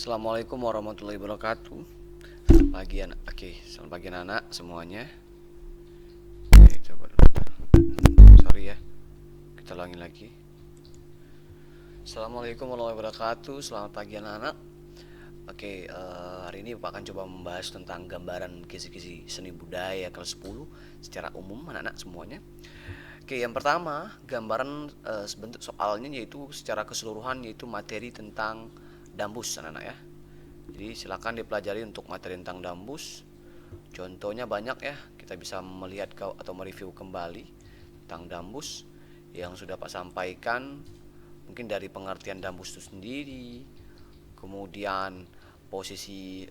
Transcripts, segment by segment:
Assalamualaikum warahmatullahi wabarakatuh. Pagi anak, oke, selamat pagi anak semuanya. Oke, coba dulu. Sorry ya, kita ulangi lagi. Assalamualaikum warahmatullahi wabarakatuh. Selamat pagi anak-anak. Oke, hari ini Bapak akan coba membahas tentang gambaran kisi-kisi seni budaya kelas 10 secara umum anak-anak semuanya. Oke, yang pertama, gambaran sebentuk soalnya yaitu secara keseluruhan yaitu materi tentang dambus anak-anak ya. Jadi silakan dipelajari untuk materi tentang dambus. Contohnya banyak ya, kita bisa melihat atau mereview kembali tentang dambus yang sudah Pak sampaikan. Mungkin dari pengertian dambus itu sendiri, kemudian posisi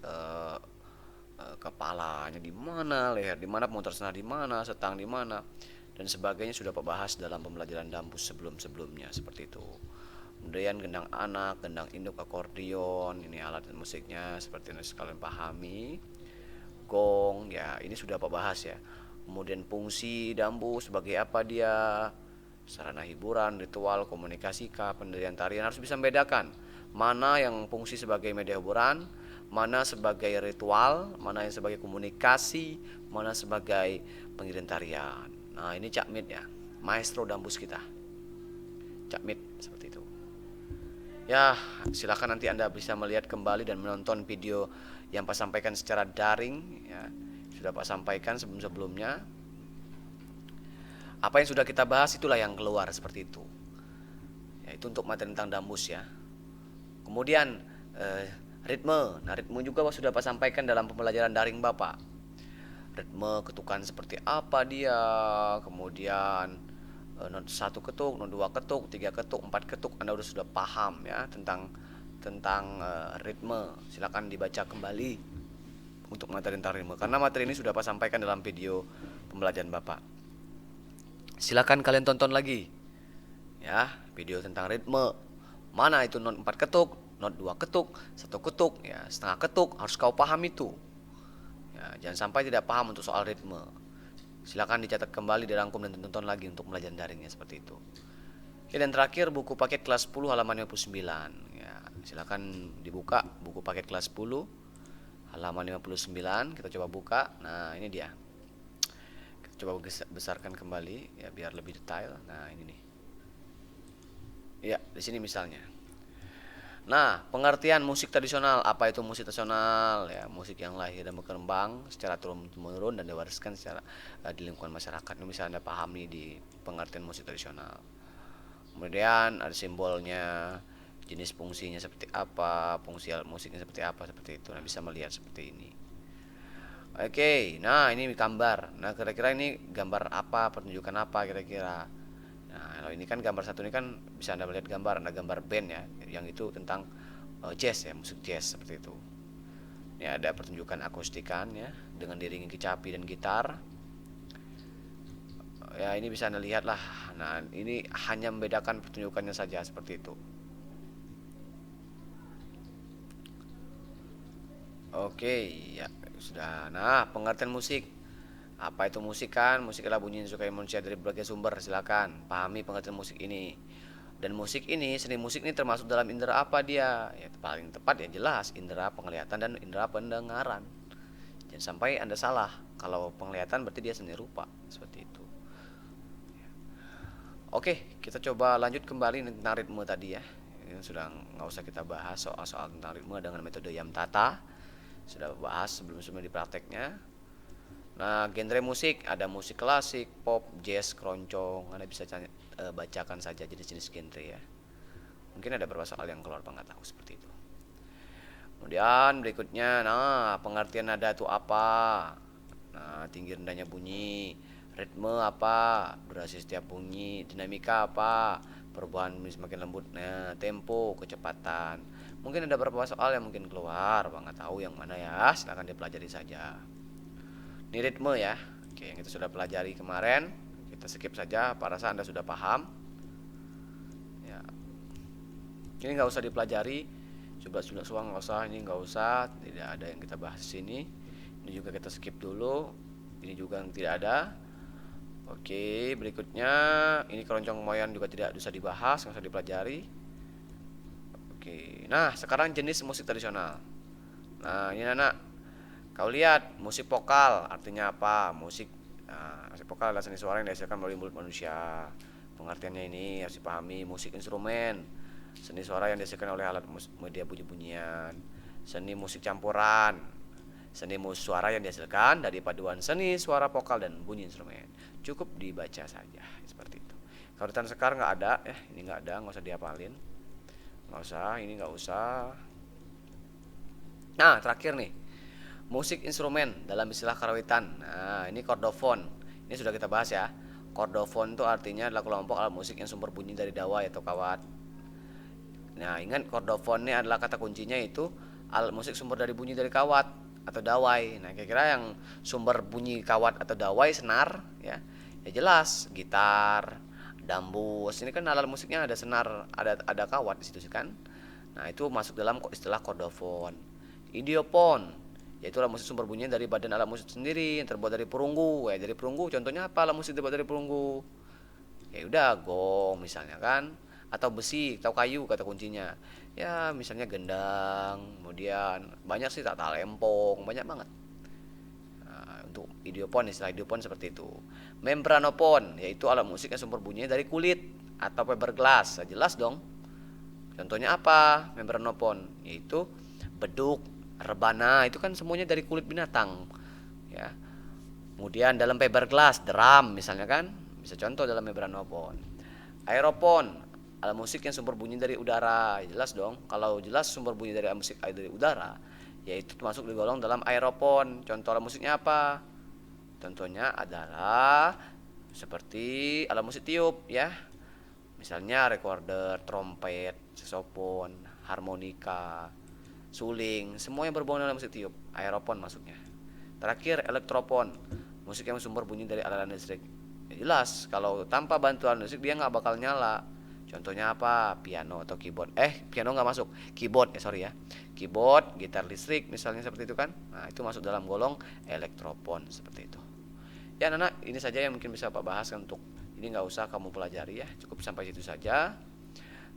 kepalanya di mana, leher di mana, pemutar senar di mana, setang di mana, dan sebagainya sudah Pak bahas dalam pembelajaran dambus sebelum-sebelumnya seperti itu. Kemudian gendang anak, gendang induk, akordion, ini alat musiknya seperti yang kalian pahami. Gong, ya ini sudah Pak bahas ya. Kemudian fungsi dambus sebagai apa dia? Sarana hiburan, ritual, komunikasi kah, pendirian tarian, harus bisa membedakan mana yang fungsi sebagai media hiburan, mana sebagai ritual, mana yang sebagai komunikasi, mana sebagai pengiring tarian. Nah ini Cak Mit ya, maestro dambus kita, Cak Mit seperti itu. Ya, silakan nanti Anda bisa melihat kembali dan menonton video yang Pak sampaikan secara daring ya. Sudah Pak sampaikan sebelum-sebelumnya. Apa yang sudah kita bahas itulah yang keluar seperti itu. Ya, itu untuk materi tentang dambus ya. Kemudian ritme. Nah, ritme juga sudah Pak sampaikan dalam pembelajaran daring Bapak. Ritme ketukan seperti apa dia, kemudian not 1 ketuk, not 2 ketuk, 3 ketuk, 4 ketuk, Anda sudah paham ya tentang ritme. Silakan dibaca kembali untuk materi tentang ritme karena materi ini sudah Pak sampaikan dalam video pembelajaran Bapak. Silakan kalian tonton lagi ya video tentang ritme. Mana itu not 4 ketuk, not 2 ketuk, 1 ketuk, ya setengah ketuk, harus kau paham itu. Ya, jangan sampai tidak paham untuk soal ritme. Silakan dicatat kembali, dirangkum dan tonton lagi untuk pembelajaran daringnya seperti itu. Oke, dan terakhir buku paket kelas 10 halaman 59. Ya, silakan dibuka buku paket kelas 10 halaman 59, kita coba buka. Nah, ini dia. Kita coba besarkan kembali ya biar lebih detail. Nah, ini nih. Ya, di sini misalnya. Nah, pengertian musik tradisional, apa itu musik tradisional? Ya, musik yang lahir dan berkembang secara turun-temurun dan diwariskan secara di lingkungan masyarakat. Ini bisa Anda pahami di pengertian musik tradisional. Kemudian ada simbolnya, jenis fungsinya seperti apa, fungsi alat musiknya seperti apa, seperti itu. Nah, bisa melihat seperti ini. Oke, nah ini gambar. Nah, kira-kira ini gambar apa, pertunjukan apa kira-kira? Nah, kalau ini kan gambar satu ini kan bisa Anda melihat gambar, ada gambar band ya, yang itu tentang jazz ya, musik jazz seperti itu. Ini ada pertunjukan akustikan ya, dengan diiringi kecapi dan gitar. Ya, ini bisa Anda lihat lah. Nah, ini hanya membedakan pertunjukannya saja seperti itu. Oke, ya sudah. Nah, pengertian musik. Apa itu musik kan? Musik adalah bunyi yang disukai manusia dari berbagai sumber. Silakan pahami pengertian musik ini. Dan musik ini, seni musik ini termasuk dalam indera apa dia? Ya, paling tepat ya jelas indera penglihatan dan indera pendengaran. Jangan sampai Anda salah. Kalau penglihatan berarti dia seni rupa, seperti itu. Oke, kita coba lanjut kembali tentang ritme tadi ya. Ini sudah nggak usah kita bahas soal-soal tentang ritme dengan metode Yamtata. Sudah bahas sebelum-sebelum di prakteknya. Nah, genre musik ada musik klasik, pop, jazz, keroncong. Anda bisa bacakan saja jenis-jenis genre ya. Mungkin ada beberapa soal yang keluar nggak tahu seperti itu. Kemudian berikutnya, nah pengertian nada itu apa? Nah, tinggi rendahnya bunyi, ritme apa, durasi setiap bunyi, dinamika apa, perubahan bunyi semakin lembut, nah tempo, kecepatan. Mungkin ada beberapa soal yang mungkin keluar, Bang nggak tahu yang mana ya. Silahkan dipelajari saja. Ini ritme ya. Oke, yang kita sudah pelajari kemarin. Kita skip saja, apa rasa Anda sudah paham? Ya. Ini nggak usah dipelajari. Coba sudah suang nggak usah, ini nggak usah, tidak ada yang kita bahas di sini. Ini juga kita skip dulu. Ini juga yang tidak ada. Oke, berikutnya ini keroncong moyan juga tidak usah dibahas, nggak usah dipelajari. Oke, nah sekarang jenis musik tradisional. Nah ini anak, kau lihat musik vokal artinya apa? Musik vokal adalah seni suara yang dihasilkan melalui mulut manusia. Pengertiannya ini harus dipahami. Musik instrumen, seni suara yang dihasilkan oleh alat media bunyi-bunyian. Seni musik campuran, seni musik suara yang dihasilkan dari paduan seni suara vokal dan bunyi instrumen. Cukup dibaca saja seperti itu. Kalau di Sekar nggak ada, ini nggak ada, nggak usah dihafalin, nggak usah, ini nggak usah. Nah terakhir nih, musik instrumen dalam istilah karawitan. Nah ini kordofon, ini sudah kita bahas ya. Kordofon itu artinya adalah kelompok alat musik yang sumber bunyi dari dawai atau kawat. Nah ingat, kordofon ini adalah kata kuncinya itu alat musik sumber dari bunyi dari kawat atau dawai. Nah kira-kira yang sumber bunyi kawat atau dawai senar ya, ya jelas gitar, dambus. Ini kan alat musiknya ada senar, ada kawat di situ kan. Nah itu masuk dalam istilah kordofon. Idiopon, yaitu alat musik sumber bunyi dari badan alat musik sendiri yang terbuat dari perunggu. Ya dari perunggu contohnya apa alat musik terbuat dari perunggu? Ya udah gong misalnya kan, atau besi atau kayu kata kuncinya. Ya misalnya gendang, kemudian banyak sih, tak lempong, banyak banget. Nah, untuk idiopon, istilah idiopon seperti itu. Membranopon, yaitu alat musik yang sumber bunyinya dari kulit atau fiberglass. Nah, jelas dong. Contohnya apa? Membranopon, yaitu beduk, rebana, itu kan semuanya dari kulit binatang. Ya. Kemudian dalam fiberglass, drum misalnya kan, bisa contoh dalam membranopon. Aeropon, alat musik yang sumber bunyi dari udara. Jelas dong, kalau jelas sumber bunyi dari musik dari udara, yaitu termasuk digolong dalam aeropon. Contoh alat musiknya apa? Contohnya adalah seperti alat musik tiup ya. Misalnya recorder, trompet, saxophone, harmonika, suling, semua yang berhubungan dengan musik tiup, aeropon masuknya. Terakhir elektropon, musik yang sumber bunyi dari aliran listrik. Ya jelas, kalau tanpa bantuan listrik dia nggak bakal nyala. Contohnya apa? Piano atau keyboard. Piano nggak masuk, keyboard ya, sorry ya. Keyboard, gitar listrik misalnya seperti itu kan. Nah itu masuk dalam golong elektropon seperti itu. Ya Nana, ini saja yang mungkin bisa Pak bahas untuk ini, nggak usah kamu pelajari ya, cukup sampai situ saja.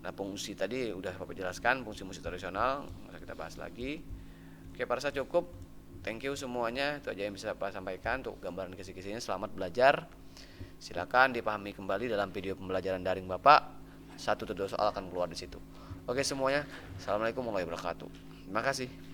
Nah fungsi tadi udah Bapak jelaskan, fungsi musik tradisional, nggak usah kita bahas lagi. Oke, para saya cukup. Thank you semuanya, itu aja yang bisa Bapak sampaikan untuk gambaran kisi-kisinya. Selamat belajar. Silakan dipahami kembali dalam video pembelajaran daring Bapak. 1 atau 2 soal akan keluar di situ. Oke semuanya, assalamualaikum warahmatullahi wabarakatuh. Terima kasih.